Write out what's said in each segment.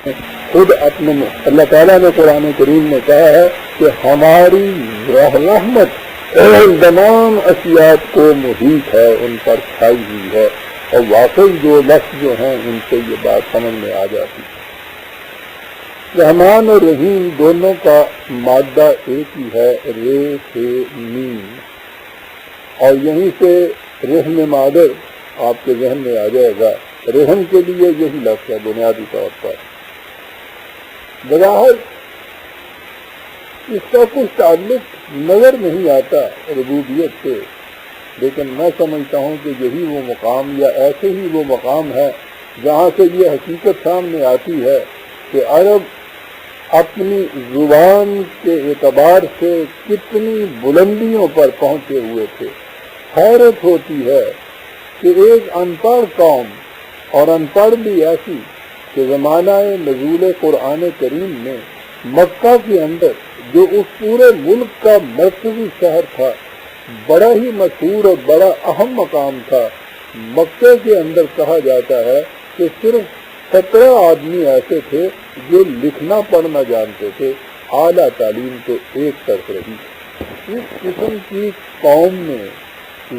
خود اپنے اللہ تعالیٰ نے قرآن کریم میں کہا ہے کہ ہماری رحمت تمام اشیاء کو محیط ہے، ان پر چھائی ہوئی ہے، اور واقعی جو لفظ جو ہیں ان سے یہ بات سمجھ میں آ جاتی ہے۔ رحمان اور رحیم دونوں کا مادہ ایک ہی ہے، رے سے میم، اور یہیں سے رحم مادر آپ کے ذہن میں آ جائے گا۔ رحم کے لیے یہی لفظ ہے بنیادی طور پر۔ بظاہر اس کا کچھ تعلق نظر نہیں آتا ربوبیت سے، لیکن میں سمجھتا ہوں کہ یہی وہ مقام یا ایسے ہی وہ مقام ہے جہاں سے یہ حقیقت سامنے آتی ہے کہ عرب اپنی زبان کے اعتبار سے کتنی بلندیوں پر پہنچے ہوئے تھے۔ حیرت ہوتی ہے کہ ایک ان پڑھ قوم، اور ان پڑھ بھی ایسی کہ زمانہ نزول قرآن کریم میں مکہ کے اندر جو اس پورے ملک کا مرکزی شہر تھا، بڑا ہی مشہور اور بڑا اہم مقام تھا، مکے کے اندر کہا جاتا ہے کہ صرف 17 آدمی ایسے تھے جو لکھنا پڑھنا جانتے تھے، اعلیٰ تعلیم تو ایک طرف رہی۔ اس قسم کی قوم میں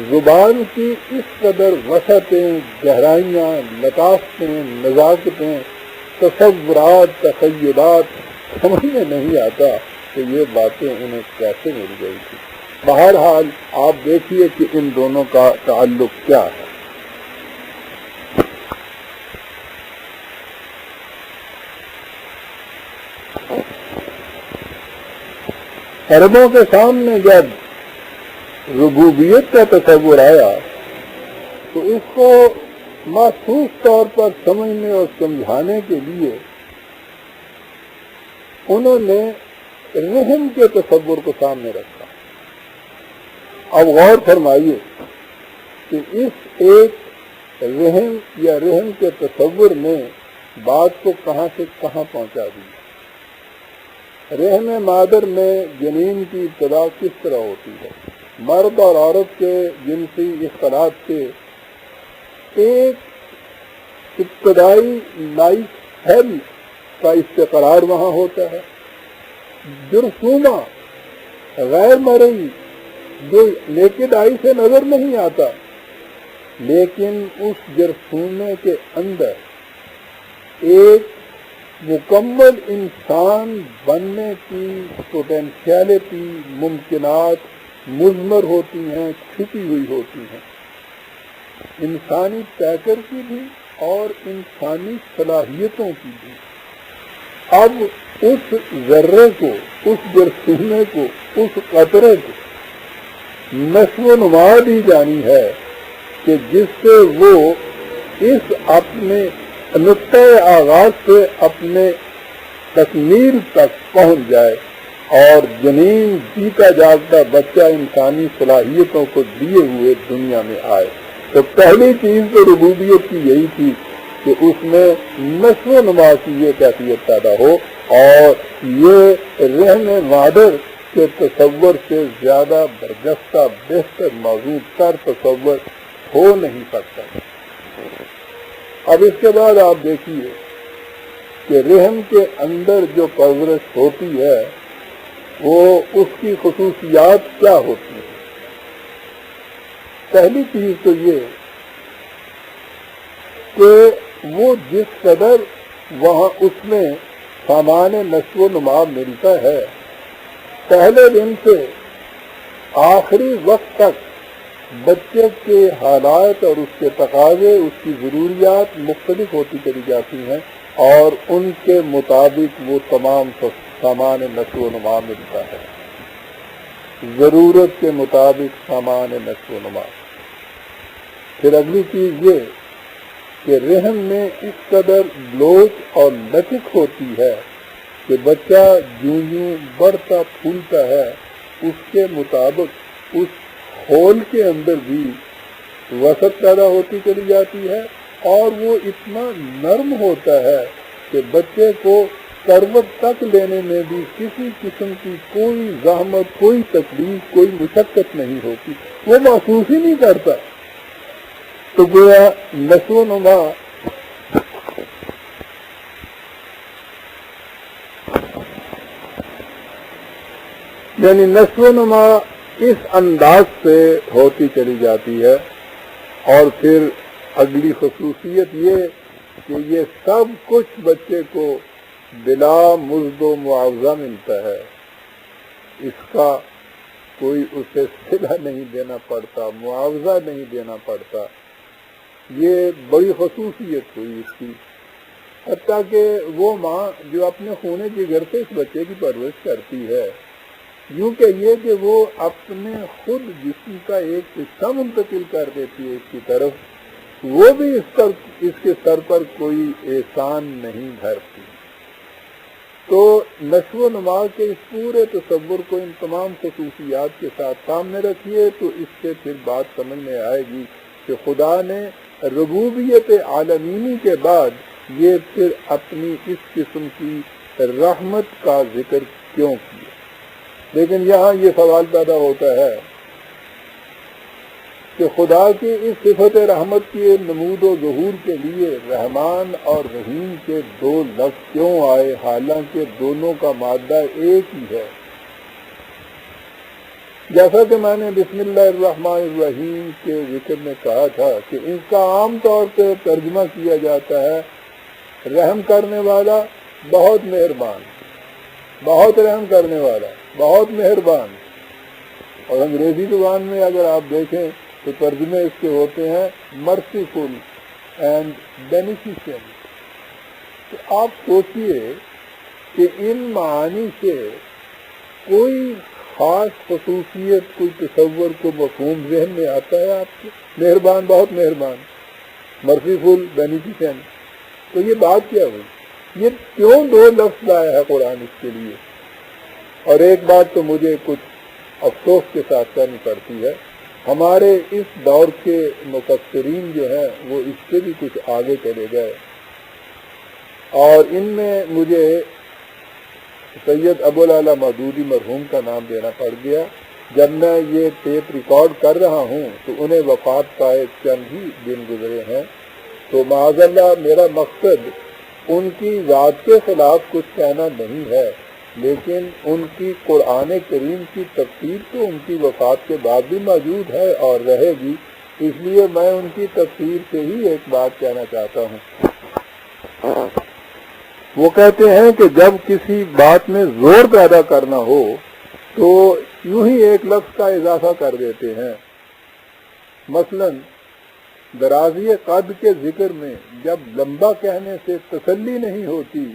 زبان کی اس قدر وسعتیں، گہرائیاں، لطافتیں، نزاکتیں، تصورات، تخیلات سمجھ میں نہیں آتا کہ یہ باتیں انہیں کیسے مل گئی تھی۔ بہرحال آپ دیکھیے کہ ان دونوں کا تعلق کیا ہے۔ عربوں کے سامنے جب ربوبیت کا تصور آیا تو اس کو محسوس طور پر سمجھنے اور سمجھانے کے لیے انہوں نے رحم کے تصور کو سامنے رکھا۔ اب غور فرمائیے کہ اس ایک رحم یا رحم کے تصور نے بات کو کہاں سے کہاں پہنچا دی۔ رحم مادر میں جنین کی ابتدا کس طرح ہوتی ہے؟ مرد اور عورت کے جنسی اختلاط سے ایک ابتدائی لائف ہیل کا استقرار وہاں ہوتا ہے، جرثومہ غیر مرئی جو نیکڈ آئی سے نظر نہیں آتا، لیکن اس جرثومے کے اندر ایک مکمل انسان بننے کی پوٹینشیلٹی، ممکنات مضمر ہوتی ہیں، چھپی ہوئی ہوتی ہیں، انسانی پیکر کی بھی اور انسانی صلاحیتوں کی بھی۔ اب اس ذرے کو، اس جرثومے کو، اس قطرے کو نشو و نما دی جانی ہے کہ جس سے وہ اس اپنے نقطۂ آغاز سے اپنے تکمیل تک پہنچ جائے اور جنین جیتا جاگتا بچہ انسانی صلاحیتوں کو دیے ہوئے دنیا میں آئے۔ تو پہلی چیز تو ربوبیت کی یہی تھی کہ اس میں نشو و نما کی یہ کیفیت پیدا ہو، اور یہ رحم مادر کے تصور سے زیادہ برجستہ، بہتر، موضوع تر تصور ہو نہیں سکتا۔ اب اس کے بعد آپ دیکھیے کہ رحم کے اندر جو پرورش ہوتی ہے وہ اس کی خصوصیات کیا ہوتی ہیں۔ پہلی چیز تو یہ کہ وہ جس قدر وہاں اس میں سامان نشو و نما ملتا ہے، پہلے دن سے آخری وقت تک بچے کے حالات اور اس کے تقاضے، اس کی ضروریات مختلف ہوتی چلی جاتی ہیں، اور ان کے مطابق وہ تمام سامان نشو و نما ملتا ہے، ضرورت کے مطابق سامان نشو و نما۔ پھر اگلی چیز یہ کہ رحم میں اس قدر لوچ اور لچک ہوتی ہے کہ بچہ جوں جوں بڑھتا پھولتا ہے اس کے مطابق اس ہول کے اندر بھی وسعت پیدا ہوتی چلی جاتی ہے، اور وہ اتنا نرم ہوتا ہے کہ بچے کو کروٹ تک لینے میں بھی کسی قسم کی کوئی زحمت، کوئی تکلیف، کوئی مشقت نہیں ہوتی، وہ محسوس ہی نہیں کرتا۔ تو گویا نشو و نما یعنی نشو و نما اس انداز سے ہوتی چلی جاتی ہے. اور پھر اگلی خصوصیت یہ کہ یہ سب کچھ بچے کو بلا مزد و معاوضہ ملتا ہے، اس کا کوئی اسے صلہ نہیں دینا پڑتا، معاوضہ نہیں دینا پڑتا. یہ بڑی خصوصیت ہوئی اس کی. حتیٰ کہ وہ ماں جو اپنے خونے جگر سے اس بچے کی پرورش کرتی ہے، یوں کہیے کہ وہ اپنے خود جسم کا ایک حصہ منتقل کر دیتی ہے اس کی طرف، وہ بھی اس کے سر پر کوئی احسان نہیں دھرتی. تو نشو و نما کے اس پورے تصور کو ان تمام خصوصیات کے ساتھ سامنے رکھیے تو اس سے پھر بات سمجھ میں آئے گی کہ خدا نے ربوبیت عالمینی کے بعد یہ پھر اپنی اس قسم کی رحمت کا ذکر کیوں کیا. لیکن یہاں یہ سوال پیدا ہوتا ہے کہ خدا کی اس صفت رحمت کے نمود و ظہور کے لیے رحمان اور رحیم کے دو لفظ کیوں آئے، حالانکہ دونوں کا مادہ ایک ہی ہے. جیسا کہ میں نے بسم اللہ الرحمن الرحیم کے ذکر میں کہا تھا کہ اس کا عام طور پہ ترجمہ کیا جاتا ہے رحم کرنے والا، بہت مہربان، بہت رحم کرنے والا، بہت مہربان. اور انگریزی زبان میں اگر آپ دیکھیں تو ترجمے اس کے ہوتے ہیں مرسیفل اینڈ بینیفیشینٹ. تو آپ سوچئے کہ ان معانی سے کوئی خاص خصوصیت، کوئی تصور، کو مفہوم ذہن میں آتا ہے آپ کو؟ مہربان، بہت مہربان، مرسیفل، بینیفیشینٹ. تو یہ بات کیا ہوئی؟ یہ کیوں دو لفظ لایا ہے قرآن اس کے لیے؟ اور ایک بات تو مجھے کچھ افسوس کے ساتھ کہنی پڑتی ہے، ہمارے اس دور کے مفسرین جو ہیں وہ اس سے بھی کچھ آگے چلے گئے، اور ان میں مجھے سید ابوالعلا مودودی مرحوم کا نام دینا پڑ گیا. جب میں یہ ٹیپ ریکارڈ کر رہا ہوں تو انہیں وفات پائے چند ہی دن گزرے ہیں. تو معاذ اللہ میرا مقصد ان کی ذات کے خلاف کچھ کہنا نہیں ہے، لیکن ان کی قرآن کریم کی تفسیر تو ان کی وفات کے بعد بھی موجود ہے اور رہے گی، اس لیے میں ان کی تفسیر سے ہی ایک بات کہنا چاہتا ہوں. وہ کہتے ہیں کہ جب کسی بات میں زور پیدا کرنا ہو تو یوں ہی ایک لفظ کا اضافہ کر دیتے ہیں. مثلا درازی قد کے ذکر میں جب لمبا کہنے سے تسلی نہیں ہوتی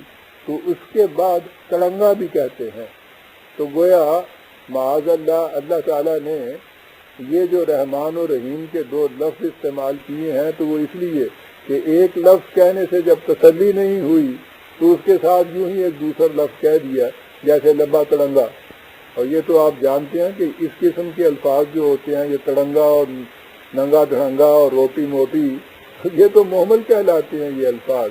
تو اس کے بعد تڑنگا بھی کہتے ہیں. تو گویا معاذ اللہ اللہ تعالیٰ نے یہ جو رحمان و رحیم کے دو لفظ استعمال کیے ہیں تو وہ اس لیے کہ ایک لفظ کہنے سے جب تسلی نہیں ہوئی تو اس کے ساتھ یوں ہی ایک دوسرا لفظ کہہ دیا، جیسے لمبا تڑنگا. اور یہ تو آپ جانتے ہیں کہ اس قسم کے الفاظ جو ہوتے ہیں، یہ تڑنگا اور ننگا دھڑنگا اور روٹی موٹی، یہ تو محمل کہلاتے ہیں یہ الفاظ.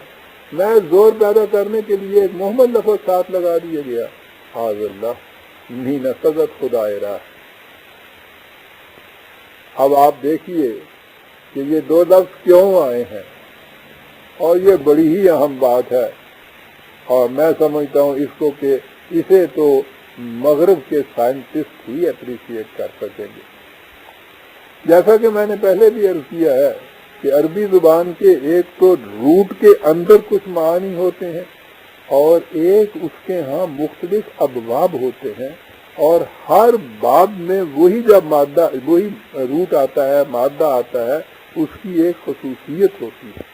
میں زور پیدا کرنے کے لیے ایک محمل لفظ ساتھ لگا دیا گیا. حاضر اللہ نین سزت خدا راہ. اب آپ دیکھیے کہ یہ دو لفظ کیوں آئے ہیں، اور یہ بڑی ہی اہم بات ہے، اور میں سمجھتا ہوں اس کو کہ اسے تو مغرب کے سائنٹسٹ ہی اپریشیٹ کر سکیں گے. جیسا کہ میں نے پہلے بھی عرض کیا ہے کہ عربی زبان کے ایک تو روٹ کے اندر کچھ معانی ہوتے ہیں اور ایک اس کے ہاں مختلف ابواب ہوتے ہیں، اور ہر باب میں وہی جب مادہ، وہی روٹ آتا ہے، مادہ آتا ہے، اس کی ایک خصوصیت ہوتی ہے.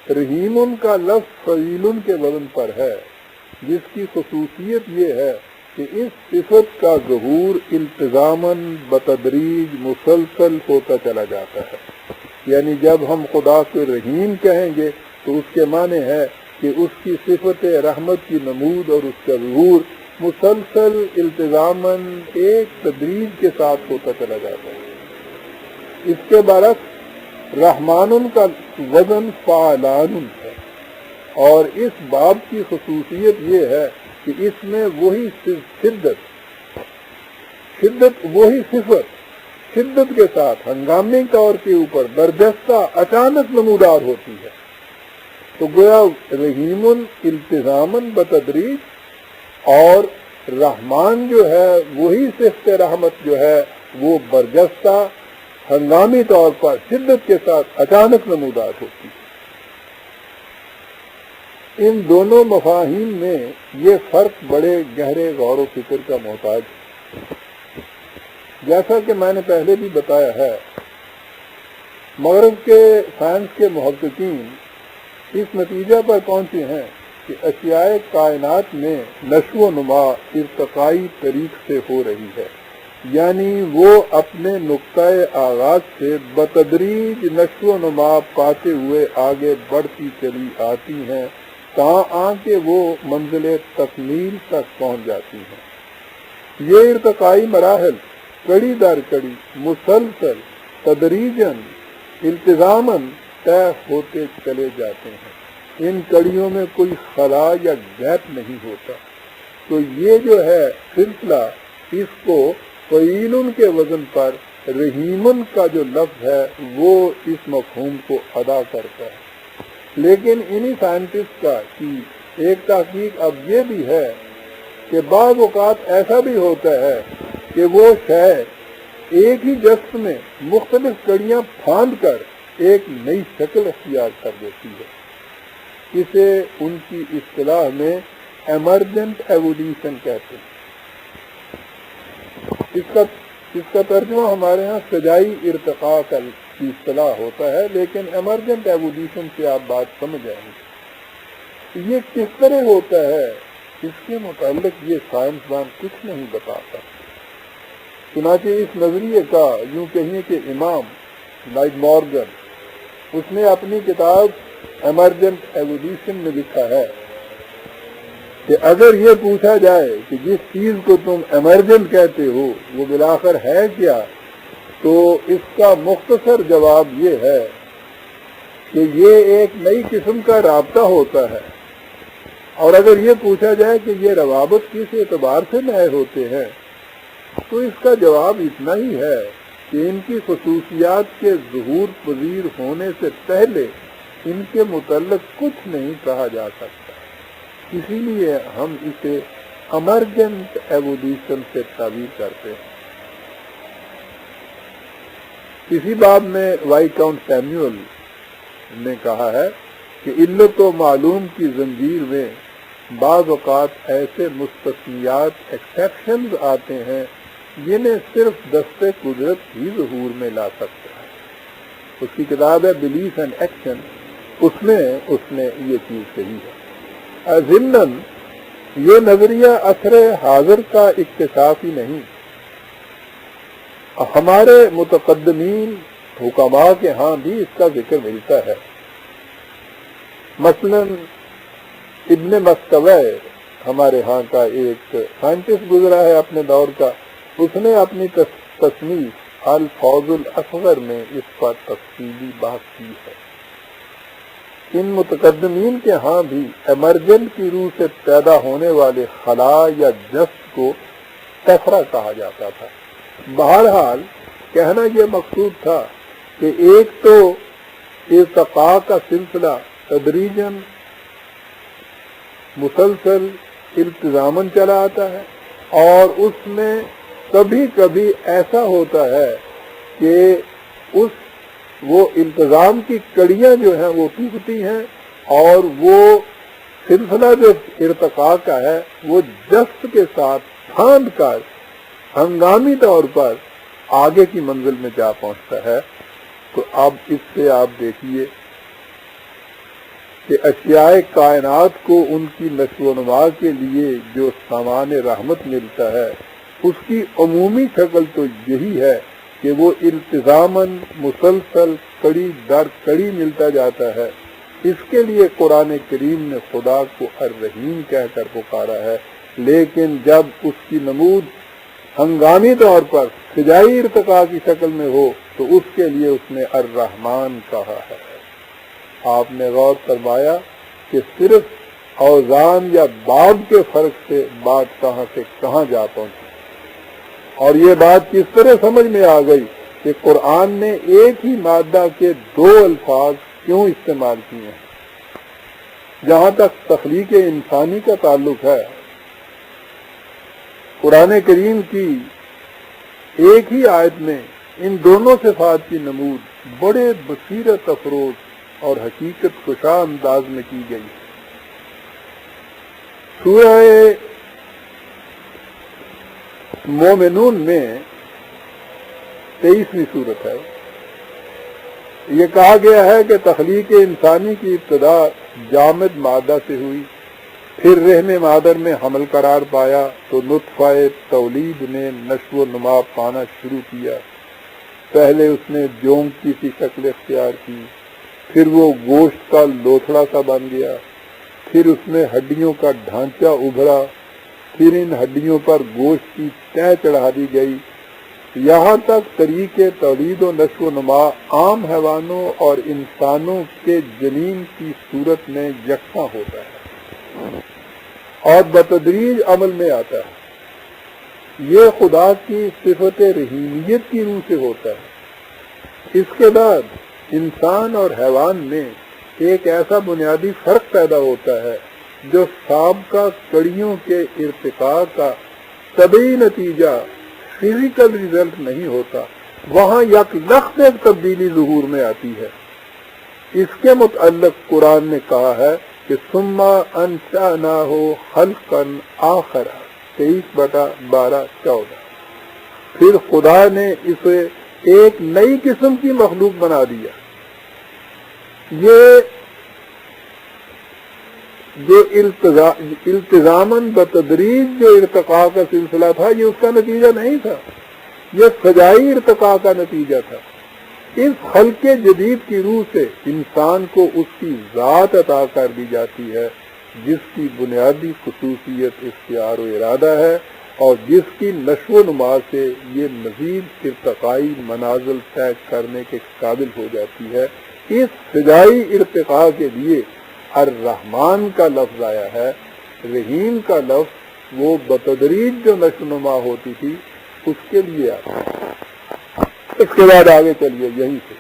رحیم کا لفظ فعیل کے وزن پر ہے، جس کی خصوصیت یہ ہے کہ اس صفت کا ظہور التزاماً بتدریج مسلسل ہوتا چلا جاتا ہے. یعنی جب ہم خدا کو رحیم کہیں گے تو اس کے معنی ہے کہ اس کی صفت رحمت کی نمود اور اس کا ظہور مسلسل التزاماً ایک تدریج کے ساتھ ہوتا چلا جاتا ہے. اس کے برعکس رحمان کا وزن فعلان ہے، اور اس باب کی خصوصیت یہ ہے کہ اس میں وہی شدت وہی صفت شدت کے ساتھ ہنگامی طور کے اوپر برجستہ اچانک نمودار ہوتی ہے. تو گویا رحیم التزاماً بتدریج اور رحمان جو ہے وہی صفت رحمت جو ہے وہ برجستہ ہنگامی طور پر شدت کے ساتھ اچانک نمودار ہوتی ہے۔ ان دونوں مفاہیم میں یہ فرق بڑے گہرے غور و فکر کا محتاج ہے۔ جیسا کہ میں نے پہلے بھی بتایا ہے، مغرب کے سائنس کے محققین اس نتیجہ پر پہنچے ہیں کہ اشیاء کائنات میں نشو و نما ارتقائی طریق سے ہو رہی ہے، یعنی وہ اپنے نقطۂ آغاز سے بتدریج نشو و نما پاتے ہوئے آگے بڑھتی چلی آتی ہیں تاں کہ وہ منزل تکمیل تک پہنچ جاتی ہیں۔ یہ ارتقائی مراحل کڑی در کڑی مسلسل تدریجاً التزاماً طے ہوتے چلے جاتے ہیں، ان کڑیوں میں کوئی خلا یا گیپ نہیں ہوتا۔ تو یہ جو ہے سلسلہ، اس کو فعیل کے وزن پر رحیمن کا جو لفظ ہے وہ اس مفہوم کو ادا کرتا ہے۔ لیکن انہی سائنٹسٹ کا کی ایک تحقیق اب یہ بھی ہے کہ بعض اوقات ایسا بھی ہوتا ہے کہ وہ شے ایک ہی جست میں مختلف کڑیاں پھاند کر ایک نئی شکل اختیار کر دیتی ہے۔ اسے ان کی اصطلاح میں ایمرجنٹ ایوولوشن کہتے ہیں۔ اس کا ترجمہ ہمارے ہاں سجائی ارتقاء کی اصطلاح ہوتا ہے، لیکن ایمرجنٹ ایوولوشن سے آپ بات سمجھ جائیں گے۔ یہ کس طرح ہوتا ہے اس کے متعلق یہ سائنسدان کچھ نہیں بتاتا۔ چنانچہ اس نظریے کا یوں کہیے کہ امام لائٹ مارگن، اس نے اپنی کتاب ایمرجنٹ ایوولوشن میں لکھا ہے کہ اگر یہ پوچھا جائے کہ جس چیز کو تم ایمرجنٹ کہتے ہو وہ بالآخر ہے کیا، تو اس کا مختصر جواب یہ ہے کہ یہ ایک نئی قسم کا رابطہ ہوتا ہے۔ اور اگر یہ پوچھا جائے کہ یہ روابط کس اعتبار سے نئے ہوتے ہیں، تو اس کا جواب اتنا ہی ہے کہ ان کی خصوصیات کے ظہور پذیر ہونے سے پہلے ان کے متعلق کچھ نہیں کہا جا سکتا۔ اسی لیے ہم اسے ایمرجنٹ ایوولوشن سے تعبیر کرتے ہیں۔ اسی باب میں وائسکاؤنٹ سیموئل نے کہا ہے کہ علت و معلوم کی زنجیر میں بعض اوقات ایسے مستثنیات ایکسیپشنز آتے ہیں جنہیں صرف دست قدرت ہی ظہور میں لا سکتا ہے۔ اس کی کتاب ہے بلیف اینڈ ایکشن، اس میں اس نے یہ چیز کہی ہے۔ ضمناً یہ نظریہ عصر حاضر کا اکتشاف ہی نہیں، ہمارے متقدمین حکماء کے ہاں بھی اس کا ذکر ملتا ہے۔ مثلاً ابن مستوی ہمارے ہاں کا ایک سائنٹسٹ گزرا ہے اپنے دور کا، اس نے اپنی تصنیف الفوز الاصغر میں اس پر تفصیلی بات کی ہے۔ ان متقدمین کے ہاں بھی ایمرجنٹ کی روح سے پیدا ہونے والے خلا یا جست کو طفرہ کہا جاتا تھا۔ بہرحال کہنا یہ مقصود تھا کہ ایک تو ارتقاء کا سلسلہ تدریجاً مسلسل التزاماً چلا آتا ہے، اور اس میں کبھی کبھی ایسا ہوتا ہے کہ وہ التزام کی کڑیاں جو ہیں وہ ٹوٹتی ہیں، اور وہ سلسلہ جو ارتقاء کا ہے وہ جست کے ساتھ پھاند کر ہنگامی طور پر آگے کی منزل میں جا پہنچتا ہے۔ تو اب اس سے آپ دیکھیے کہ اشیاء کائنات کو ان کی نشو و نما کے لیے جو سامان رحمت ملتا ہے اس کی عمومی شکل تو یہی ہے کہ وہ التزاماً مسلسل کڑی در کڑی ملتا جاتا ہے۔ اس کے لیے قرآن کریم نے خدا کو الرحیم کہہ کر پکارا ہے، لیکن جب اس کی نمود ہنگامی طور پر فضائی ارتقاء کی شکل میں ہو تو اس کے لیے اس نے الرحمن کہا ہے۔ آپ نے غور فرمایا کہ صرف اوزان یا باب کے فرق سے بات کہاں سے کہاں جا پہنچی، اور یہ بات کس طرح سمجھ میں آ گئی کہ قرآن نے ایک ہی مادہ کے دو الفاظ کیوں استعمال کیے ہیں۔ جہاں تک تخلیق انسانی کا تعلق ہے قرآن کریم کی ایک ہی آیت میں ان دونوں صفات کی نمود بڑے بصیرت افروز اور حقیقت کشا انداز میں کی گئی. سورہ مومنون میں 23ویں سورت ہے. یہ کہا گیا ہے کہ تخلیق انسانی کی ابتدا جامد مادہ سے ہوئی، پھر رحم مادر میں حمل قرار پایا تو نطفہ تولید نے نشو و نما پانا شروع کیا. پہلے اس نے جونک کی سی شکل اختیار کی، پھر وہ گوشت کا لوتھڑا سا بن گیا، پھر اس میں ہڈیوں کا ڈھانچہ ابھرا، پھر ان ہڈیوں پر گوشت کی تہ چڑھا دی گئی، یہاں تک طریقے تولید و نشو و نما عام حیوانوں اور انسانوں کے جنین کی صورت میں یکساں ہوتا ہے اور بتدریج عمل میں آتا ہے. یہ خدا کی صفت رحیمیت کی روح سے ہوتا ہے. اس کے بعد انسان اور حیوان میں ایک ایسا بنیادی فرق پیدا ہوتا ہے جو سابقہ کڑیوں کے ارتقاء کا طبعی نتیجہ فزیکل ریزلٹ نہیں ہوتا، وہاں یک لخت ایک تبدیلی ظہور میں آتی ہے. اس کے متعلق قرآن نے کہا ہے کہ ثم انشأناہ خلقا آخر 23/12-14. پھر خدا نے اسے ایک نئی قسم کی مخلوق بنا دیا. یہ جو التزاماً بتدریج جو ارتقاء کا سلسلہ تھا، یہ اس کا نتیجہ نہیں تھا، یہ سجائی ارتقاء کا نتیجہ تھا. اس خلق جدید کی روح سے انسان کو اس کی ذات عطا کر دی جاتی ہے جس کی بنیادی خصوصیت اختیار و ارادہ ہے اور جس کی نشو و نما سے یہ مزید ارتقائی منازل طے کرنے کے قابل ہو جاتی ہے. اس سجائی ارتقاء کے لیے الرحمن کا لفظ آیا ہے. رحیم کا لفظ وہ بتدریج جو نشو و نما ہوتی تھی اس کے لیے آیا. اس کے بعد آگے چلیے یہیں سے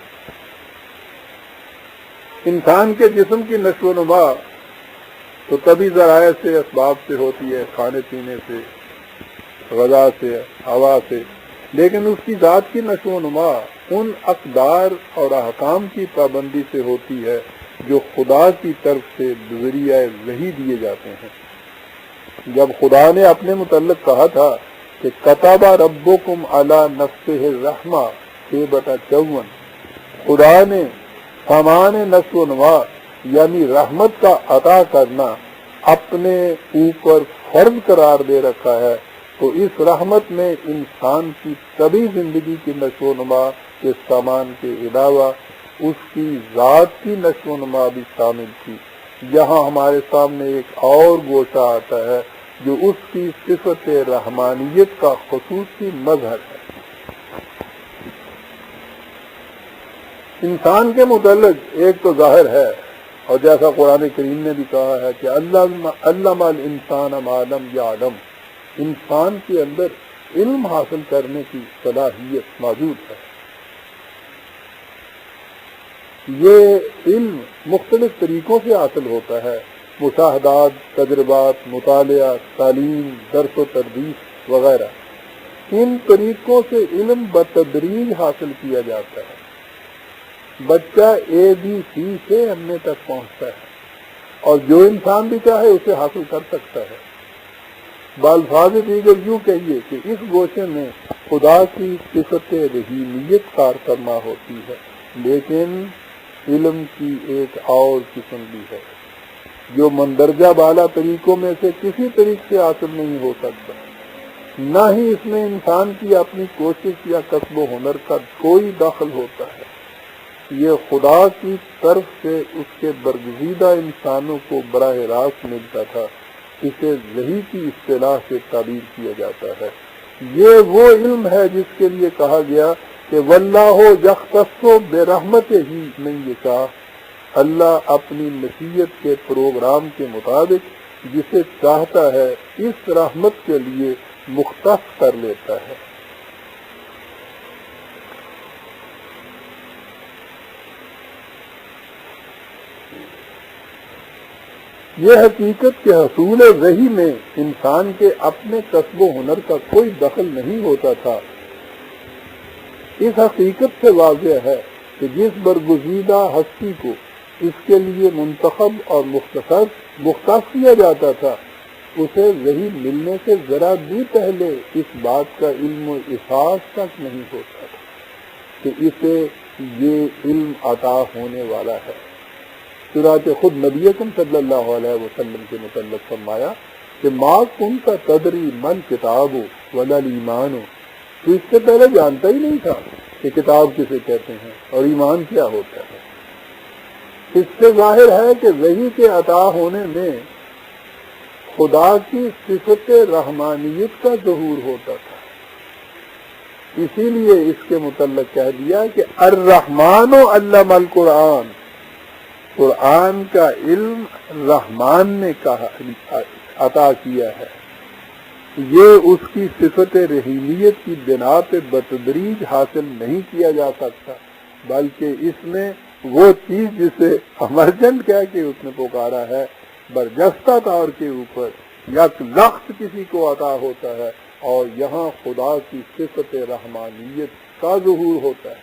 انسان کے جسم کی نشو و نما تو تبھی ذرائع سے اسباب سے ہوتی ہے، کھانے پینے سے، غذا سے، ہوا سے، لیکن اس کی ذات کی نشو و نما ان اقدار اور احکام کی پابندی سے ہوتی ہے جو خدا کی طرف سے بذریعہ وحی دیے جاتے ہیں. جب خدا نے اپنے متعلق کہا تھا کہ کتب ربکم علی نفسہ الرحمہ 6/54، خدا نے سامان نشو و نما یعنی رحمت کا عطا کرنا اپنے اوپر فرض قرار دے رکھا ہے، تو اس رحمت میں انسان کی طبی زندگی کی نشو و نما کے سامان کے علاوہ اس کی ذات کی نشو و نما بھی شامل تھی. یہاں ہمارے سامنے ایک اور گوشہ آتا ہے جو اس کی صفت رحمانیت کا خصوصی مظہر ہے. انسان کے متعلق ایک تو ظاہر ہے، اور جیسا قرآن کریم نے بھی کہا ہے کہ علم الانسان ما لم یعلم، انسان کے اندر علم حاصل کرنے کی صلاحیت موجود ہے. یہ علم مختلف طریقوں سے حاصل ہوتا ہے، مشاہدات، تجربات، مطالعہ، تعلیم، درس و تدریس وغیرہ. ان طریقوں سے علم بتدریج حاصل کیا جاتا ہے. بچہ ABC سے ایم اے تک پہنچتا ہے اور جو انسان بھی چاہے اسے حاصل کر سکتا ہے. بالفاظ دیگر یوں کہیے کہ اس گوشے میں خدا کی صفت رحیمیت کار فرما ہوتی ہے، لیکن علم کی ایک اور قسم بھی ہے جو مندرجہ بالا طریقوں میں سے کسی طریق سے حاصل نہیں ہو سکتا، نہ ہی اس میں انسان کی اپنی کوشش یا کسب و ہنر کا کوئی دخل ہوتا ہے. یہ خدا کی طرف سے اس کے برگزیدہ انسانوں کو براہ راست ملتا تھا. اسے وحی کی اصطلاح سے تعبیر کیا جاتا ہے. یہ وہ علم ہے جس کے لیے کہا گیا کہ واللہ یختص برحمتہ من یشاء، اللہ اپنی مشیت کے پروگرام کے مطابق جسے چاہتا ہے اس رحمت کے لیے مختص کر لیتا ہے. یہ حقیقت کے حصول وحی میں انسان کے اپنے کسب و ہنر کا کوئی دخل نہیں ہوتا تھا۔ اس حقیقت سے واضح ہے کہ جس برگزیدہ ہستی کو اس کے لیے منتخب اور مختص کیا جاتا تھا، اسے وحی ملنے سے ذرا بھی پہلے اس بات کا علم و احساس تک نہیں ہوتا تھا کہ اسے یہ علم عطا ہونے والا ہے۔ چنانچہ خود نبی اکرم صلی اللہ علیہ وسلم کے متعلق فرمایا کہ ما کنت تدری من کتاب ولا الایمان، تو اس سے پہلے جانتا ہی نہیں تھا کہ کتاب کسے کہتے ہیں اور ایمان کیا ہوتا ہے۔ اس سے ظاہر ہے کہ وحی کے عطا ہونے میں خدا کی صفت رحمانیت کا ظہور ہوتا تھا، اسی لیے اس کے متعلق کہہ دیا کہ الرحمن علم القرآن، قرآن کا علم رحمان نے عطا کیا ہے۔ یہ اس کی صفت رحیمیت کی بنا پہ بتدریج حاصل نہیں کیا جا سکتا، بلکہ اس میں وہ چیز جسے امرجنٹ کہہ کے اس نے پکارا ہے، برجستہ طور کے اوپر یک لخت کسی کو عطا ہوتا ہے، اور یہاں خدا کی صفت رحمانیت کا ظہور ہوتا ہے۔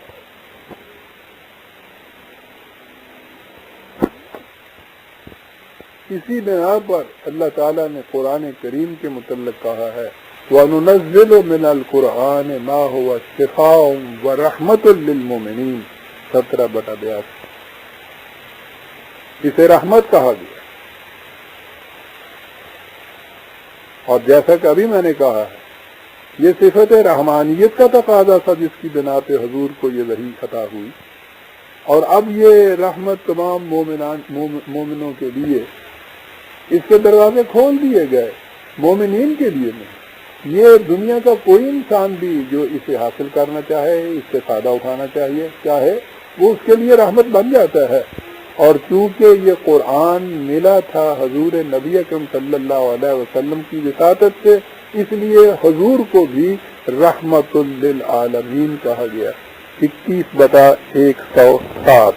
اسی بنا پر اللہ تعالیٰ نے قرآن کریم کے متعلق کہا ہے وَنُنَزِّلُ مِنَ الْقُرْآنِ مَا هُوَ شِفَاءٌ وَرَحْمَةٌ لِّلْمُؤْمِنِينَ 17/82۔ اسے رحمت کہا گیا، اور جیسا کہ ابھی میں نے کہا ہے یہ صفت رحمانیت کا تقاضا تھا جس کی بنا پہ حضور کو یہ وحی عطا ہوئی، اور اب یہ رحمت تمام مومنوں کے لیے اس کے دروازے کھول دیے گئے، مومنین کے لیے نہیں۔ یہ دنیا کا کوئی انسان بھی جو اسے حاصل کرنا چاہے، اس سے فائدہ اٹھانا چاہے وہ اس کے لیے رحمت بن جاتا ہے۔ اور چونکہ یہ قرآن ملا تھا حضور نبی اکرم صلی اللہ علیہ وسلم کی وساطت سے، اس لیے حضور کو بھی رحمت للعالمین کہا گیا۔ 21/107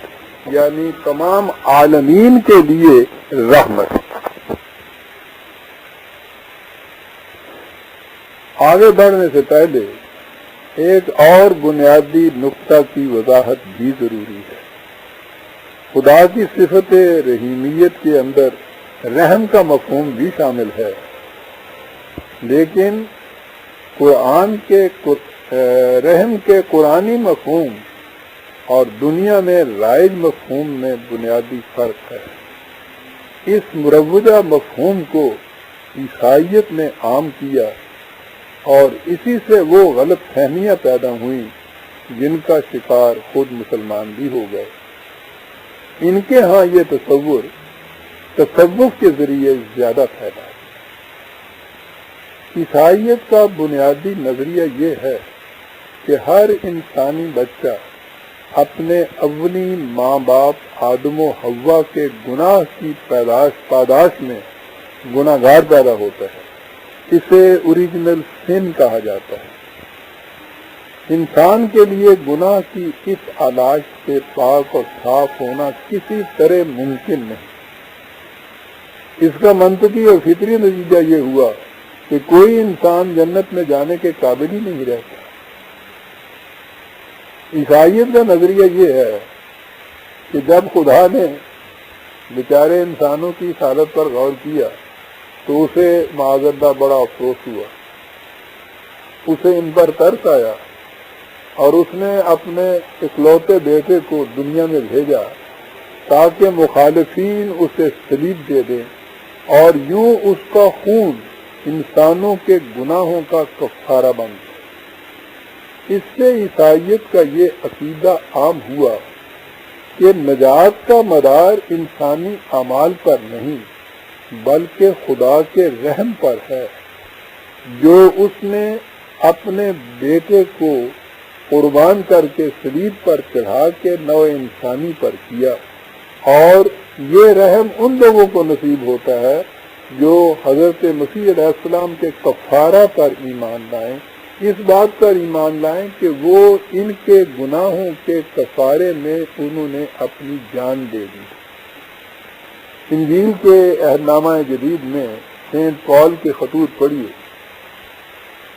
یعنی تمام عالمین کے لیے رحمت۔ آگے بڑھنے سے پہلے ایک اور بنیادی نقطہ کی وضاحت بھی ضروری ہے۔ خدا کی صفت رحیمیت کے اندر رحم کا مفہوم بھی شامل ہے، لیکن قرآن کے رحم کے قرآنی مفہوم اور دنیا میں رائج مفہوم میں بنیادی فرق ہے۔ اس مروجہ مفہوم کو عیسائیت نے عام کیا، اور اسی سے وہ غلط فہمیاں پیدا ہوئیں جن کا شکار خود مسلمان بھی ہو گئے۔ ان کے ہاں یہ تصوف کے ذریعے زیادہ پھیلا۔ عیسائیت کا بنیادی نظریہ یہ ہے کہ ہر انسانی بچہ اپنے اولی ماں باپ آدم و حوا کے گناہ کی پاداش میں گناہ گار پیدا ہوتا ہے، اسے اوریجنل سن کہا جاتا ہے۔ انسان کے لیے گناہ کی اس علاج سے پاک اور صاف ہونا کسی طرح ممکن نہیں۔ اس کا منطقی اور فطری نتیجہ یہ ہوا کہ کوئی انسان جنت میں جانے کے قابل ہی نہیں رہتا۔ عیسائیت کا نظریہ یہ ہے کہ جب خدا نے بیچارے انسانوں کی حالت پر غور کیا تو اسے معاذ اللہ بڑا افسوس ہوا، اسے ان پر ترس آیا، اور اس نے اپنے اکلوتے بیٹے کو دنیا میں بھیجا تاکہ مخالفین اسے صلیب دے دیں، اور یوں اس کا خون انسانوں کے گناہوں کا کفارہ بن گیا۔ اس سے عیسائیت کا یہ عقیدہ عام ہوا کہ نجات کا مدار انسانی اعمال پر نہیں بلکہ خدا کے رحم پر ہے، جو اس نے اپنے بیٹے کو قربان کر کے صلیب پر چڑھا کے نوع انسانی پر کیا، اور یہ رحم ان لوگوں کو نصیب ہوتا ہے جو حضرت مسیح علیہ السلام کے کفارہ پر ایمان لائیں، اس بات پر ایمان لائیں کہ وہ ان کے گناہوں کے کفارے میں انہوں نے اپنی جان دے دی۔ انجیل کے عہد نامہ جدید میں سینٹ پال کے خطوط پڑھیے،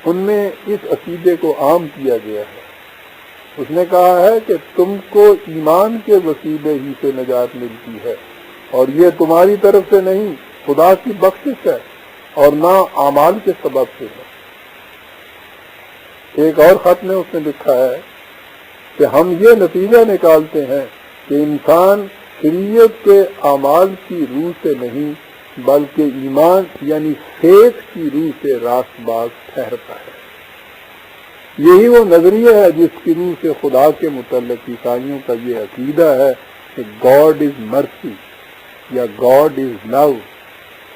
ان میں اس عقیدے کو عام کیا گیا ہے۔ اس نے کہا ہے کہ تم کو ایمان کے وسیلے ہی سے نجات ملتی ہے، اور یہ تمہاری طرف سے نہیں، خدا کی بخشش ہے، اور نہ اعمال کے سبب سے ہے۔ ایک اور خط میں اس نے لکھا ہے کہ ہم یہ نتیجہ نکالتے ہیں کہ انسان شریعت کے اعمال کی روح سے نہیں بلکہ ایمان یعنی فیتھ کی روح سے راست باز ٹھہرتا ہے۔ یہی وہ نظریہ ہے جس کی روح سے خدا کے متعلق عیسائیوں کا یہ عقیدہ ہے کہ گاڈ از مرسی یا گاڈ از لو،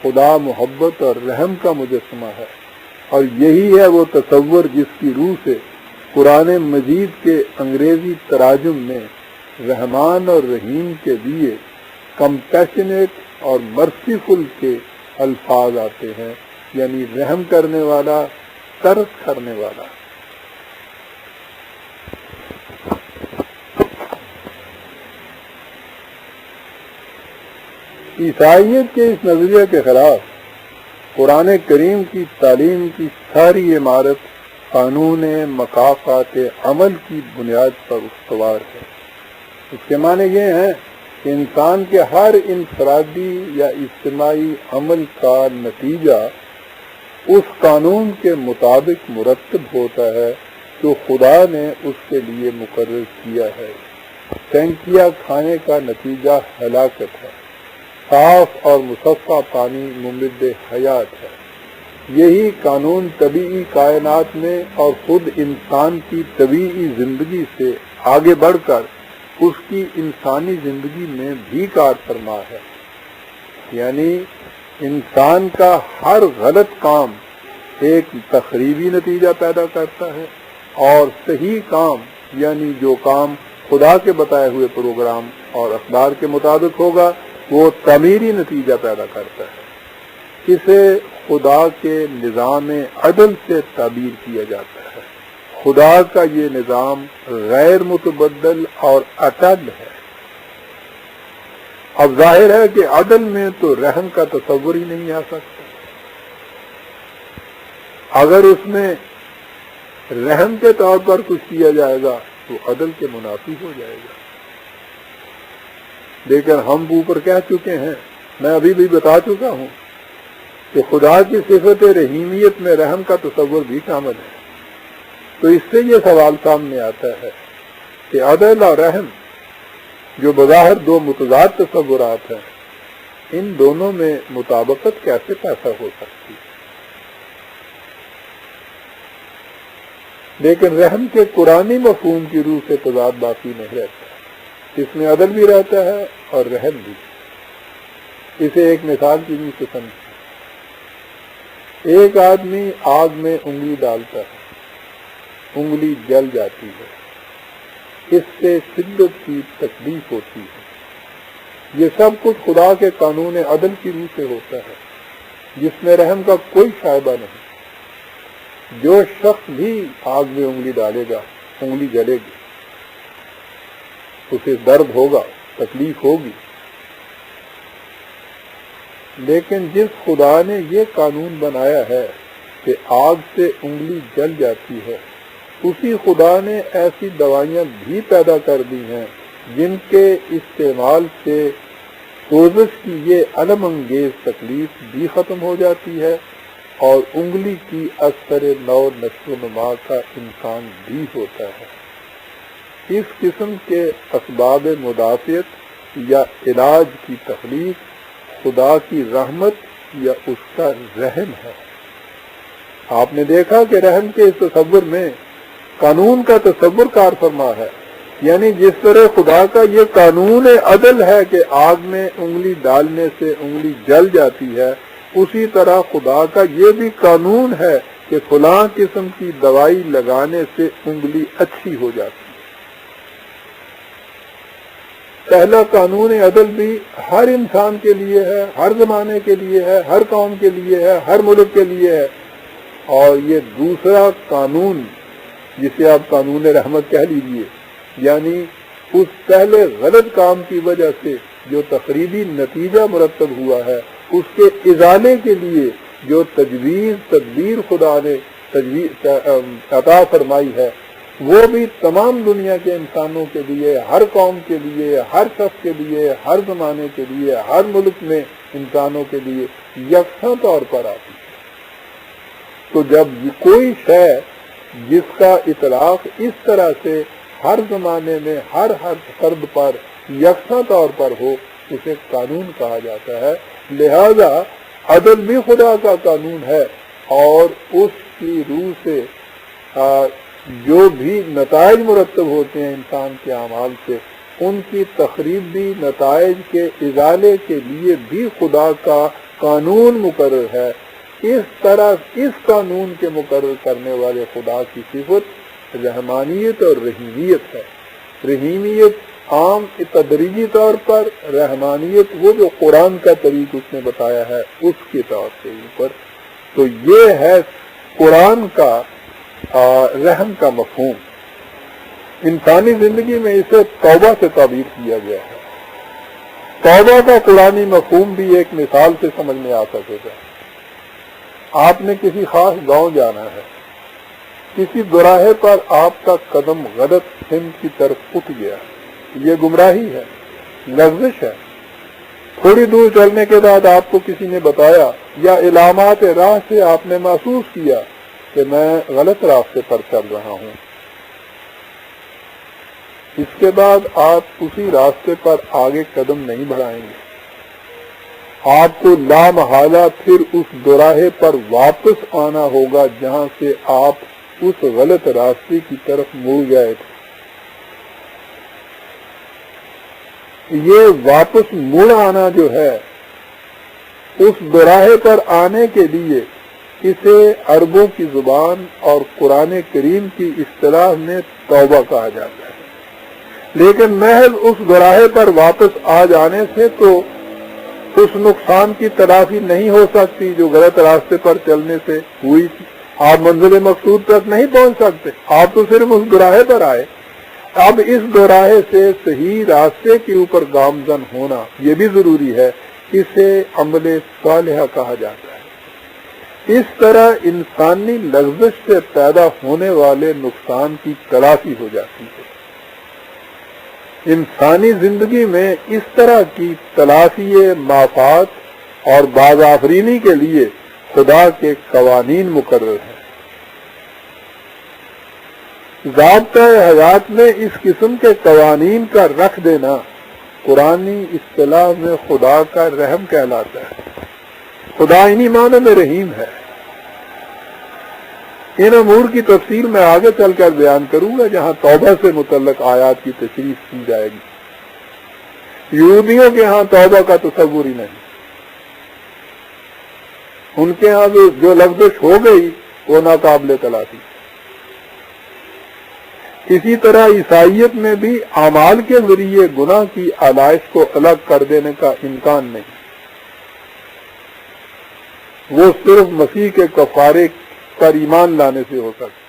خدا محبت اور رحم کا مجسمہ ہے، اور یہی ہے وہ تصور جس کی روح سے قرآن مجید کے انگریزی تراجم میں رحمان اور رحیم کے لیے کمپیشنیٹ اور مرسیفل کے الفاظ آتے ہیں، یعنی رحم کرنے والا، ترس کرنے والا۔ عیسائیت کے اس نظریے کے خلاف قرآن کریم کی تعلیم کی ساری عمارت قانون مکافات عمل کی بنیاد پر استوار ہے۔ اس کے معنی یہ ہیں کہ انسان کے ہر انفرادی یا اجتماعی عمل کا نتیجہ اس قانون کے مطابق مرتب ہوتا ہے جو خدا نے اس کے لیے مقرر کیا ہے۔ ٹینکیاں کھانے کا نتیجہ ہلاکت ہے، صاف اور مصفا پانی ممد حیات ہے۔ یہی قانون طبیعی کائنات میں اور خود انسان کی طبیعی زندگی سے آگے بڑھ کر اس کی انسانی زندگی میں بھی کار فرما ہے، یعنی انسان کا ہر غلط کام ایک تخریبی نتیجہ پیدا کرتا ہے، اور صحیح کام یعنی جو کام خدا کے بتائے ہوئے پروگرام اور اقدار کے مطابق ہوگا وہ تعمیری نتیجہ پیدا کرتا ہے۔ اسے خدا کے نظام عدل سے تعبیر کیا جاتا ہے۔ خدا کا یہ نظام غیر متبدل اور اٹل ہے۔ اب ظاہر ہے کہ عدل میں تو رحم کا تصور ہی نہیں آ سکتا۔ اگر اس میں رحم کے طور پر کچھ کیا جائے گا تو عدل کے منافی ہو جائے گا۔ لیکن ہم اوپر کہہ چکے ہیں، میں ابھی بھی بتا چکا ہوں کہ خدا کی صفت رحیمیت میں رحم کا تصور بھی شامل ہے۔ تو اس سے یہ سوال سامنے آتا ہے کہ عدل اور رحم جو بظاہر دو متضاد تصورات ہیں، ان دونوں میں مطابقت کیسے پیدا ہو سکتی ہے؟ لیکن رحم کے قرآنی مفہوم کی روح سے تضاد باقی نہیں رہتا، اس میں عدل بھی رہتا ہے اور رحم بھی۔ اسے ایک مثال کی روح سے سمجھیں۔ ایک آدمی آگ میں انگلی ڈالتا ہے، انگلی جل جاتی ہے، اس سے شدت کی تکلیف ہوتی ہے۔ یہ سب کچھ خدا کے قانون عدل کی روح سے ہوتا ہے، جس میں رحم کا کوئی شائبہ نہیں۔ جو شخص بھی آگ میں انگلی ڈالے گا، انگلی جلے گی، اسے درد ہوگا، تکلیف ہوگی۔ لیکن جس خدا نے یہ قانون بنایا ہے کہ آگ سے انگلی جل جاتی ہے، اسی خدا نے ایسی دوائیاں بھی پیدا کر دی ہیں جن کے استعمال سے سوزش کی یہ الم انگیز تکلیف بھی ختم ہو جاتی ہے، اور انگلی کی اثر نو نشو و نما کا امکان بھی ہوتا ہے۔ اس قسم کے اسباب مدافعت یا علاج کی تخلیق خدا کی رحمت یا اس کا رحم ہے۔ آپ نے دیکھا کہ رحم کے اس تصور میں قانون کا تصور کار فرما ہے، یعنی جس طرح خدا کا یہ قانون عدل ہے کہ آگ میں انگلی ڈالنے سے انگلی جل جاتی ہے، اسی طرح خدا کا یہ بھی قانون ہے کہ فلاں قسم کی دوائی لگانے سے انگلی اچھی ہو جاتی ہے۔ پہلا قانون عدل بھی ہر انسان کے لیے ہے، ہر زمانے کے لیے ہے، ہر قوم کے لیے ہے، ہر ملک کے لیے ہے، اور یہ دوسرا قانون جسے آپ قانون رحمت کہہ لیجئے، یعنی اس پہلے غلط کام کی وجہ سے جو تقریبی نتیجہ مرتب ہوا ہے اس کے ازالے کے لیے جو تجویز تدبیر خدا نے عطا فرمائی ہے وہ بھی تمام دنیا کے انسانوں کے لیے، ہر قوم کے لیے، ہر شخص کے لیے، ہر زمانے کے لیے، ہر ملک میں انسانوں کے لیے یکساں طور پر آتی ہے۔ تو جب کوئی شے جس کا اطلاق اس طرح سے ہر زمانے میں ہر فرد پر یکساں طور پر ہو اسے قانون کہا جاتا ہے۔ لہذا عدل بھی خدا کا قانون ہے، اور اس کی روح سے جو بھی نتائج مرتب ہوتے ہیں انسان کے اعمال سے، ان کی تخریبی نتائج کے ازالے کے لیے بھی خدا کا قانون مقرر ہے۔ اس طرح اس قانون کے مقرر کرنے والے خدا کی صفت رحمانیت اور رحیمیت ہے۔ رحیمیت عام تدریجی طور پر، رحمانیت وہ جو قرآن کا طریق اس نے بتایا ہے اس کے طور کے اوپر۔ تو یہ ہے قرآن کا رحم کا مفہوم۔ انسانی زندگی میں اسے توبہ سے تعبیر کیا گیا ہے۔ توبہ کا قرآنی مفہوم بھی ایک مثال سے سمجھ میں آ سکے گا۔ آپ نے کسی خاص گاؤں جانا ہے، کسی دوراہے پر آپ کا قدم غلط سمت کی طرف اٹھ گیا، یہ گمراہی ہے، لغزش ہے۔ تھوڑی دور چلنے کے بعد آپ کو کسی نے بتایا یا علامات راہ سے آپ نے محسوس کیا کہ میں غلط راستے پر چل رہا ہوں۔ اس کے بعد آپ اسی راستے پر آگے قدم نہیں بڑھائیں گے، آپ کو لامحالہ پھر اس دوراہے پر واپس آنا ہوگا جہاں سے آپ اس غلط راستے کی طرف مڑ گئے تھے۔ یہ واپس مڑ آنا جو ہے، اس دوراہے پر آنے کے لیے اسے عربوں کی زبان اور قرآن کریم کی اصطلاح میں توبہ کہا جاتا ہے۔ لیکن محض اس دوراہے پر واپس آ جانے سے تو اس نقصان کی تلافی نہیں ہو سکتی جو غلط راستے پر چلنے سے ہوئی تھی۔ آپ منزل مقصود تک نہیں پہنچ سکتے، آپ تو صرف اس دوراہے پر آئے۔ اب اس دوراہے سے صحیح راستے کے اوپر گامزن ہونا یہ بھی ضروری ہے، اسے عمل صالحہ کہا جاتا ہے۔ اس طرح انسانی لغزش سے پیدا ہونے والے نقصان کی تلافی ہو جاتی ہے۔ انسانی زندگی میں اس طرح کی تلافی مافات اور باز آفرینی کے لیے خدا کے قوانین مقرر ہیں۔ ضابطۂ حیات میں اس قسم کے قوانین کا رکھ دینا قرآنی اصطلاح میں خدا کا رحم کہلاتا ہے۔ خدا انہی معنی میں رحیم ہے۔ ان امور کی تفصیل میں آگے چل کر بیان کروں گا جہاں توبہ سے متعلق آیات کی تشریح کی جائے گی۔ یہودیوں کے ہاں توبہ کا تصور ہی نہیں، ان کے ہاں جو لغزش ہو گئی وہ ناقابل تلافی۔ اسی طرح عیسائیت میں بھی اعمال کے ذریعے گناہ کی علائش کو الگ کر دینے کا امکان نہیں، وہ صرف مسیح کے کفارے پر ایمان لانے سے ہو سکتا ہے۔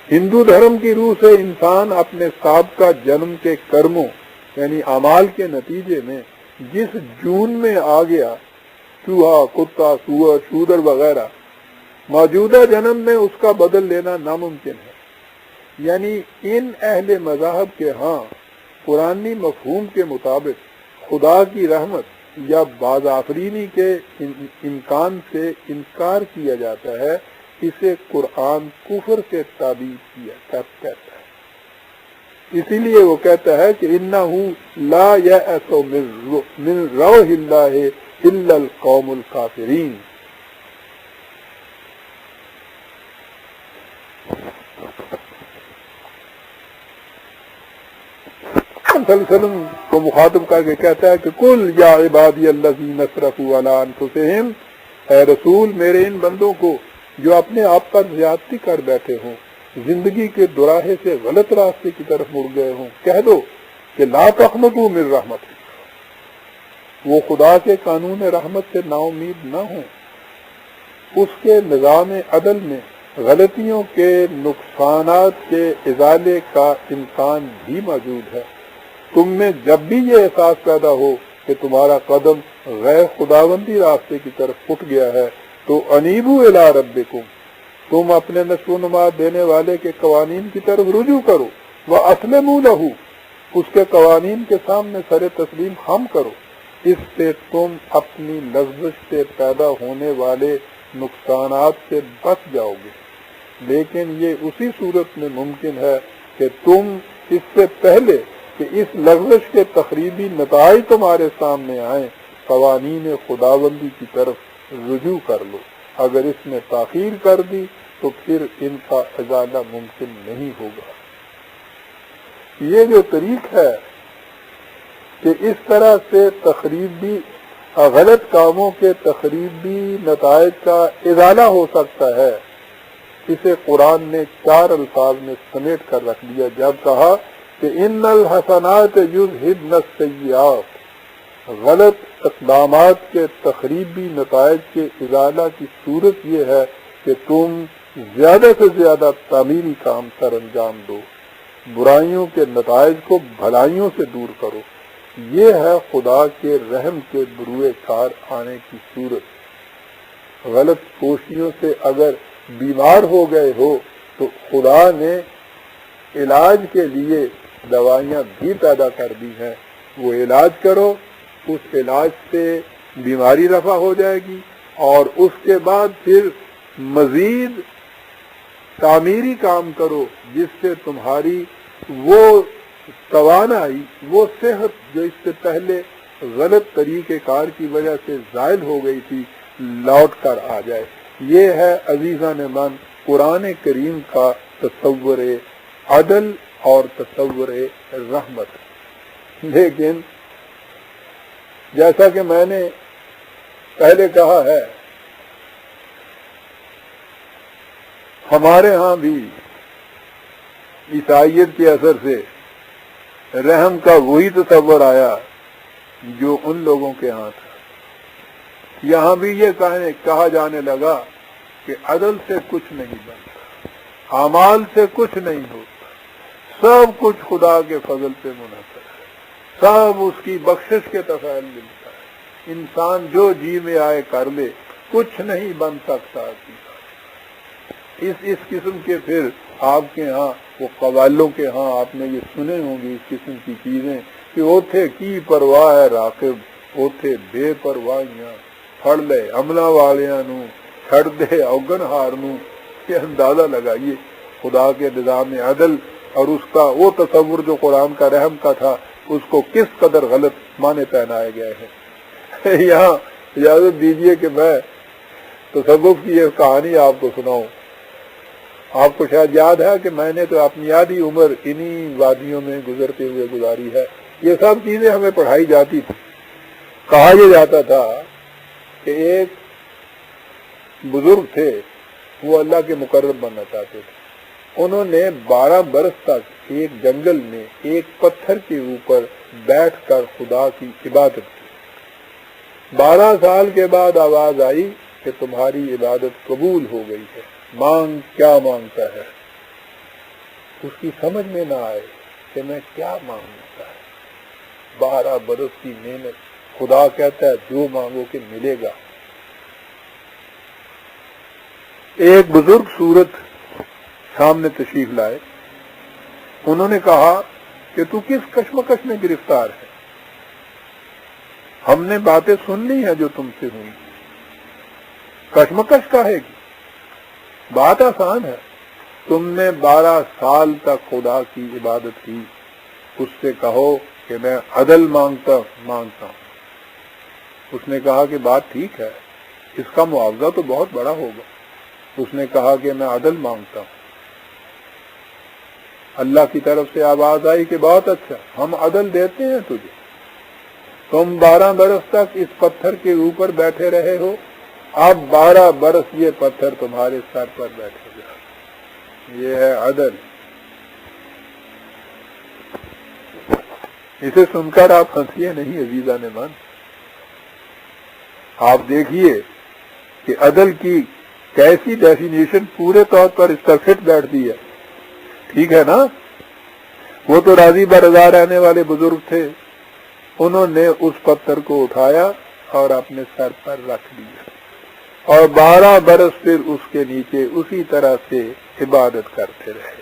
ہندو دھرم کی روح سے انسان اپنے سابقہ جنم کے کرموں یعنی اعمال کے نتیجے میں جس جون میں آ گیا، چوہا، کتا، سور، شودر وغیرہ، موجودہ جنم میں اس کا بدل لینا ناممکن ہے۔ یعنی ان اہل مذاہب کے ہاں قرآنی مفہوم کے مطابق خدا کی رحمت یا باز آفرینی کے امکان سے انکار کیا جاتا ہے، اسے قرآن کفر سے تعبیر کیا کہتا ہے۔ اسی لیے وہ کہتا ہے کہ اِنَّهُ لَا يَأْسُ مِن رَوْحِ اللَّهِ إِلَّا الْقَوْمُ الْكَافِرِينَ۔ صلی اللہ علیہ وسلم کو مخاطب کر کے کہتا ہے کہ قُلْ يَا عِبَادِيَ الَّذِينَ اسْرَفُوا عَلَىٰ أَنفُسِهِمْ، اے رسول میرے ان بندوں کو جو اپنے آپ پر زیادتی کر بیٹھے ہوں، زندگی کے دوراہے سے غلط راستے کی طرف مڑ گئے ہوں، کہہ دو کہ لا تقنطوا من رحمت، وہ خدا کے قانون رحمت سے نا امید نہ ہوں۔ اس کے نظام عدل میں غلطیوں کے نقصانات کے ازالے کا امکان بھی موجود ہے۔ تم میں جب بھی یہ احساس پیدا ہو کہ تمہارا قدم غیر خداوندی راستے کی طرف اٹھ گیا ہے تو انیبو الی ربکم، تم اپنے نشو و نما دینے والے کے قوانین کی طرف رجوع کرو، واسلموا لہ، اس کے قوانین کے سامنے سر تسلیم خم کرو، اس سے تم اپنی لغزش سے پیدا ہونے والے نقصانات سے بچ جاؤ گے، لیکن یہ اسی صورت میں ممکن ہے کہ تم اس سے پہلے کہ اس لغزش کے تخریبی نتائج تمہارے سامنے آئیں قوانین خداوندی کی طرف رجوع کر لو، اگر اس نے تاخیر کر دی تو پھر ان کا ازالہ ممکن نہیں ہوگا۔ یہ جو طریق ہے کہ اس طرح سے تخریبی غلط کاموں کے تخریبی نتائج کا ازالہ ہو سکتا ہے، اسے قرآن نے 4 الفاظ میں سمیٹ کر رکھ دیا جب کہا کہ ان الحسنات یذہبن السیئات، غلط اقدامات کے تخریبی نتائج کے ازالہ کی صورت یہ ہے کہ تم زیادہ سے زیادہ تعمیری کام سر انجام دو، برائیوں کے نتائج کو بھلائیوں سے دور کرو، یہ ہے خدا کے رحم کے بروئے کار آنے کی صورت۔ غلط کوششوں سے اگر بیمار ہو گئے ہو تو خدا نے علاج کے لیے دوائیاں بھی پیدا کر دی ہیں، وہ علاج کرو، اس علاج سے بیماری رفع ہو جائے گی، اور اس کے بعد پھر مزید تعمیری کام کرو جس سے تمہاری وہ توانائی، وہ صحت جو اس سے پہلے غلط طریقہ کار کی وجہ سے زائل ہو گئی تھی لوٹ کر آ جائے۔ یہ ہے عزیزان من قرآن کریم کا تصور عدل اور تصور رحمت۔ لیکن جیسا کہ میں نے پہلے کہا ہے، ہمارے ہاں بھی عیسائیت کے اثر سے رحم کا وہی تصور آیا جو ان لوگوں کے ہاں تھا۔ یہاں بھی یہ کہا جانے لگا کہ عدل سے کچھ نہیں بنتا، اعمال سے کچھ نہیں ہوتا، سب کچھ خدا کے فضل پہ منحصر ہے، سب اس کی بخشش کے تفعیل ملتا ہے، انسان جو جی میں آئے کر لے، کچھ نہیں بن سکتا۔ اس قسم کے پھر آپ کے ہاں وہ قبائلوں کے ہاں آپ نے یہ سنے ہوں گے اس قسم کی چیزیں کہ اوتھے کی پرواہ ہے راقب، اوتھے بے پرواہیاں، پھڑ لے عملہ والیاں نو، چھڑ دے اوگن ہار نو۔ یہ اندازہ لگائیے خدا کے نظام عدل اور اس کا وہ تصور جو قرآن کا رحم کا تھا، اس کو کس قدر غلط معنی پہنائے گئے ہیں۔ یہاں اجازت دیجیے کہ میں تصوف کی یہ کہانی آپ کو سناؤں۔ آپ کو شاید یاد ہے کہ میں نے تو اپنی آدھی عمر انہی وادیوں میں گزرتے ہوئے گزاری ہے۔ یہ سب چیزیں ہمیں پڑھائی جاتی تھی۔ کہا یہ جاتا تھا کہ ایک بزرگ تھے، وہ اللہ کے مقرب بننا چاہتے تھے۔ انہوں نے 12 برس تک ایک جنگل میں ایک پتھر کے اوپر بیٹھ کر خدا کی عبادت کی۔ 12 سال کے بعد آواز آئی کہ تمہاری عبادت قبول ہو گئی ہے، مانگ کیا مانگتا ہے۔ اس کی سمجھ میں نہ آئے کہ میں کیا مانگتا ہے۔ 12 برس کی محنت، خدا کہتا ہے جو مانگو کہ ملے گا۔ ایک بزرگ صورت سامنے تشریف لائے، انہوں نے کہا کہ تو کس کشمکش میں گرفتار ہے؟ ہم نے باتیں سن لی ہیں جو تم سے ہوئی، کشمکش کاہے کی؟ بات آسان ہے، تم نے 12 سال تک خدا کی عبادت کی، اس سے کہو کہ میں عدل مانگتا ہوں۔ اس نے کہا کہ بات ٹھیک ہے، اس کا معاوضہ تو بہت بڑا ہوگا۔ اس نے کہا کہ میں عدل مانگتا ہوں۔ اللہ کی طرف سے آواز آئی کہ بہت اچھا، ہم عدل دیتے ہیں تجھے۔ تم 12 برس تک اس پتھر کے اوپر بیٹھے رہے ہو، اب 12 برس یہ پتھر تمہارے سر پر بیٹھے گا۔ یہ ہے عدل۔ اسے سن کر آپ ہنسیے نہیں عزیزان من، آپ دیکھیے کہ عدل کی کیسی ڈیفینیشن پورے طور پر اس پر فٹ بیٹھتی ہے۔ ٹھیک ہے نا؟ وہ تو راضی برضا رہنے والے بزرگ تھے، انہوں نے اس پتھر کو اٹھایا اور اپنے سر پر رکھ دیا اور 12 برس پھر اس کے نیچے اسی طرح سے عبادت کرتے رہے.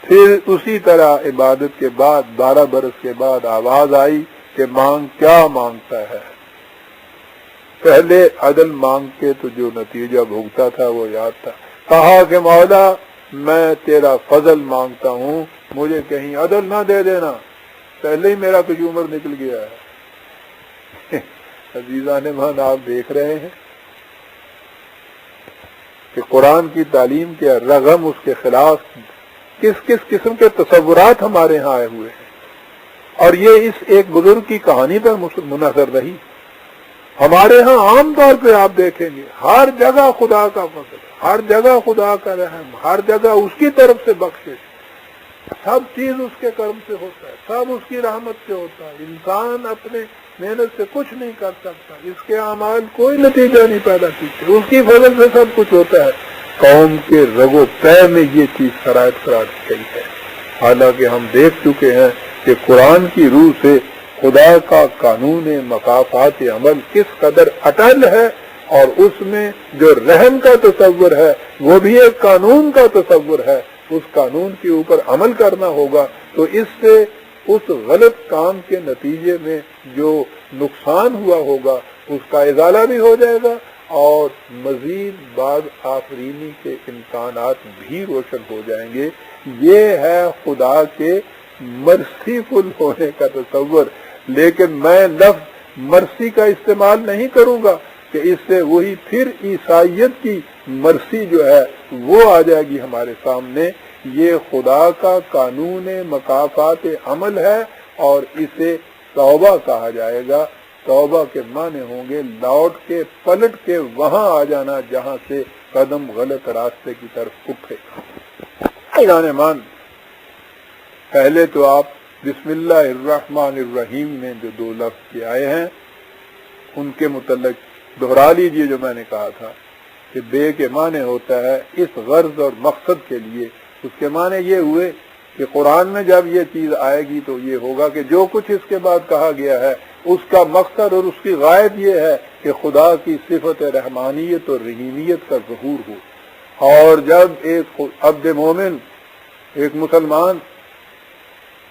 پھر اسی طرح عبادت کے بعد 12 برس کے بعد آواز آئی کہ مانگ، کیا مانگتا ہے؟ پہلے عدل مانگ کے تو جو نتیجہ بھگتا تھا وہ یاد تھا. کہا کہ مولا میں تیرا فضل مانگتا ہوں، مجھے کہیں عدل نہ دے دینا، پہلے ہی میرا کچھ عمر نکل گیا ہے. عزیزان مان، آپ دیکھ رہے ہیں کہ قرآن کی تعلیم کے رغم اس کے خلاف کس کس قسم کے تصورات ہمارے ہاں آئے ہوئے ہیں، اور یہ اس ایک بزرگ کی کہانی پر منحصر رہی. ہمارے ہاں عام طور پہ آپ دیکھیں گے ہر جگہ خدا کا فضل، ہر جگہ خدا کا رحم، ہر جگہ اس کی طرف سے بخشش، سب چیز اس کے کرم سے ہوتا ہے، سب اس کی رحمت سے ہوتا ہے. انسان اپنے محنت سے کچھ نہیں کر سکتا، اس کے اعمال کوئی نتیجہ نہیں پیدا کرتے، اس کی فضل سے سب کچھ ہوتا ہے. قوم کے رگ و پے میں یہ چیز شرائط قرار دی گئی ہے. حالانکہ ہم دیکھ چکے ہیں کہ قرآن کی روح سے خدا کا قانون مکافات عمل کس قدر اٹل ہے، اور اس میں جو رحم کا تصور ہے وہ بھی ایک قانون کا تصور ہے. اس قانون کے اوپر عمل کرنا ہوگا تو اس سے اس غلط کام کے نتیجے میں جو نقصان ہوا ہوگا اس کا ازالہ بھی ہو جائے گا، اور مزید بعد آفرینی کے امکانات بھی روشن ہو جائیں گے. یہ ہے خدا کے مرسی فل ہونے کا تصور. لیکن میں لفظ مرسی کا استعمال نہیں کروں گا کہ اس سے وہی پھر عیسائیت کی مرسی جو ہے وہ آ جائے گی ہمارے سامنے. یہ خدا کا قانون مکافات عمل ہے اور اسے توبہ کہا جائے گا. توبہ کے معنی ہوں گے لوٹ کے پلٹ کے وہاں آ جانا جہاں سے قدم غلط راستے کی طرف اٹھے. مان پہلے تو آپ بسم اللہ الرحمن الرحیم میں جو 2 لفظ کے آئے ہیں ان کے متعلق دہرا لیجئے جو میں نے کہا تھا کہ بے کے معنی ہوتا ہے اس غرض اور مقصد کے لیے. اس کے معنی یہ ہوئے کہ قرآن میں جب یہ چیز آئے گی تو یہ ہوگا کہ جو کچھ اس کے بعد کہا گیا ہے اس کا مقصد اور اس کی غائب یہ ہے کہ خدا کی صفت رحمانیت اور رحیمیت کا ظہور ہو. اور جب ایک عبد مومن، ایک مسلمان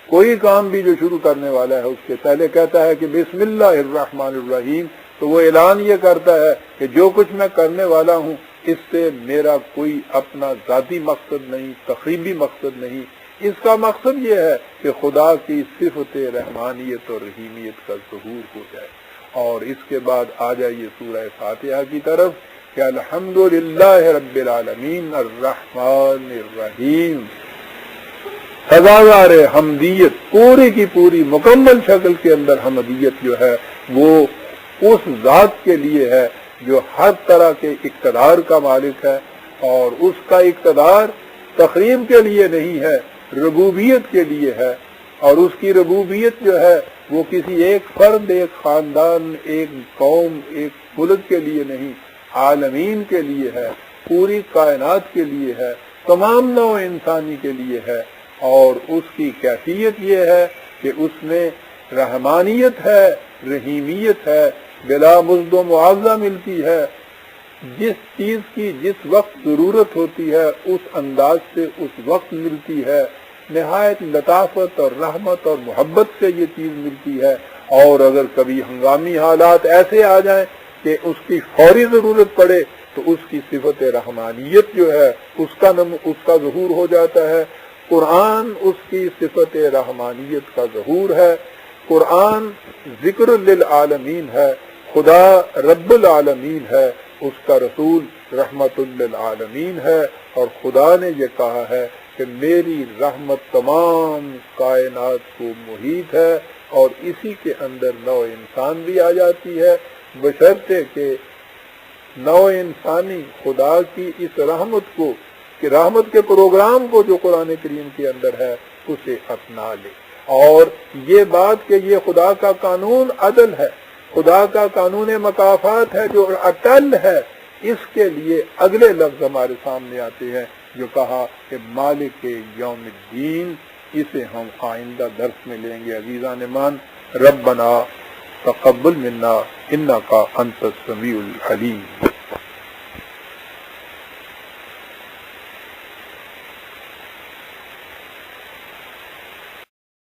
کوئی کام بھی جو شروع کرنے والا ہے اس کے پہلے کہتا ہے کہ بسم اللہ الرحمن الرحیم، تو وہ اعلان یہ کرتا ہے کہ جو کچھ میں کرنے والا ہوں اس سے میرا کوئی اپنا ذاتی مقصد نہیں، تخریبی مقصد نہیں. اس کا مقصد یہ ہے کہ خدا کی صفت رحمانیت اور رحیمیت کا ظہور ہو جائے. اور اس کے بعد آ جائیے سورہ فاتحہ کی طرف کہ الحمدللہ رب العالمین الرحمن الرحیم. سزاوار حمدیت پوری کی پوری مکمل شکل کے اندر حمدیت جو ہے وہ اس ذات کے لیے ہے جو ہر طرح کے اقتدار کا مالک ہے، اور اس کا اقتدار تقریب کے لیے نہیں ہے، ربوبیت کے لیے ہے. اور اس کی ربوبیت جو ہے وہ کسی ایک فرد، ایک خاندان، ایک قوم، ایک ملک کے لیے نہیں، عالمین کے لیے ہے، پوری کائنات کے لیے ہے، تمام نوع انسانی کے لیے ہے. اور اس کی کیفیت یہ ہے کہ اس میں رحمانیت ہے، رحیمیت ہے، بلا مزد و معاوضہ ملتی ہے. جس چیز کی جس وقت ضرورت ہوتی ہے اس انداز سے اس وقت ملتی ہے. نہایت لطافت اور رحمت اور محبت سے یہ چیز ملتی ہے. اور اگر کبھی ہنگامی حالات ایسے آ جائیں کہ اس کی فوری ضرورت پڑے تو اس کی صفت رحمانیت جو ہے اس کا ظہور ہو جاتا ہے. قرآن اس کی صفت رحمانیت کا ظہور ہے. قرآن ذکر للعالمین ہے، خدا رب العالمین ہے، اس کا رسول رحمت للعالمین ہے. اور خدا نے یہ کہا ہے کہ میری رحمت تمام کائنات کو محیط ہے، اور اسی کے اندر نوع انسان بھی آ جاتی ہے، بشرطے کہ نوع انسانی خدا کی اس رحمت کو، کہ رحمت کے پروگرام کو جو قرآن کریم کے اندر ہے اسے اپنا لے. اور یہ بات کہ یہ خدا کا قانون عدل ہے، خدا کا قانون مکافات ہے جو اٹل ہے، اس کے لیے اگلے لفظ ہمارے سامنے آتے ہیں جو کہا کہ مالک یوم الدین. اسے ہم آئندہ درس میں لیں گے. عزیزان مان، ربنا تقبل منا انک انت السمیع العلیم.